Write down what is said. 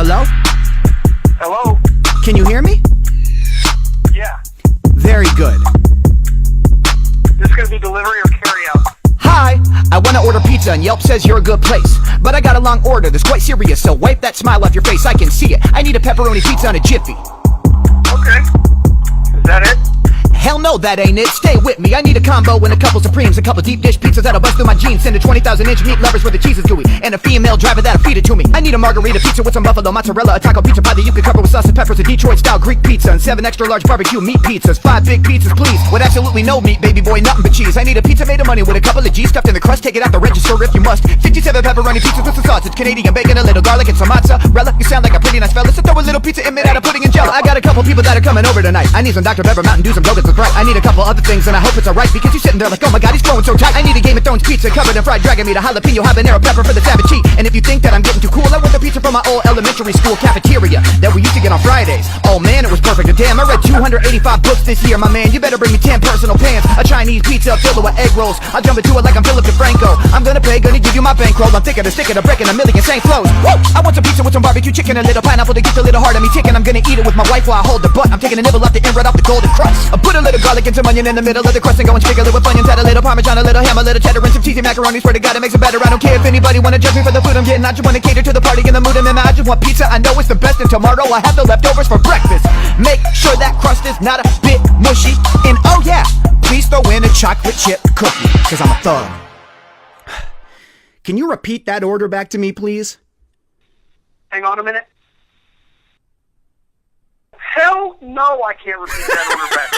Hello? Hello? Can you hear me? Yeah. Very good. This gonna be delivery or carry out? Hi, I wanna order pizza and Yelp says you're a good place. But I got a long order that's quite serious, so wipe that smile off your face, I can see it. I need a pepperoni pizza and a jiffy. Okay. Is that it? Hell no, that ain't it. Stay with me. I need a combo and a couple Supremes, a couple deep dish pizzas that'll bust through my jeans, send a 20,000-inch meat lovers where the cheese is gooey, and a female driver that'll feed it to me. I need a margarita pizza with some buffalo mozzarella, a taco pizza pie that you can cover with sauce and peppers, a Detroit-style Greek pizza, and 7 extra large barbecue meat pizzas. 5 big pizzas, please, with absolutely no meat, baby boy, nothing but cheese. I need a pizza made of money with a couple of G's stuffed in the crust. Take it out the register if you must. 57 pepperoni pizzas with some sausage, Canadian bacon, a little garlic, and some mozzarella. You sound like a pretty nice fella, so throw a little pizza in made out of pudding and jello. I got a couple people that are coming over tonight. I need some Dr. Pepper, Mountain Dew, some Bogans with Sprite. I need a couple other things, and I hope it's alright, because you're sitting there like, oh my god, he's flowing so tight. I need a Game of Thrones pizza covered in fried dragon meat, a jalapeno habanero pepper for the savage heat. And if you think that I'm getting too cool, I want the pizza from my old elementary school cafeteria that we used to get on Fridays. Oh man, it was perfect. Damn, I read 285 books this year, my man. You better bring me 10 personal pans, a Chinese pizza filled with egg rolls. I'll jump into it like I'm Philip DeFranco. I'm gonna pay, gonna give you my bankroll. I'm thinking of sticking a brick in a million St. Flows. Woo! I want some pizza with some barbecue chicken, a little pineapple to get a little heart of me ticking. I'm gonna eat it with my wife while I hold the butt. I'm taking a nibble off the end right off the golden crust. I put a little garlic and some onion in the middle of the crust and going spiggle it with onions, add a little parmesan, a little ham, a little cheddar, and some cheesy macaroni. Swear to God, it makes it better. I don't care if anybody wanna judge me for the food I'm getting. I just wanna cater to the party in the mood I'm in. I just want pizza. I know it's the best, and tomorrow I have the leftovers for breakfast. Make sure that crust is not a bit mushy, and oh yeah, please throw in a chocolate chip cookie, cause I'm a thug. Can you repeat that order back to me, please? Hang on a minute. Hell no, I can't repeat that order back.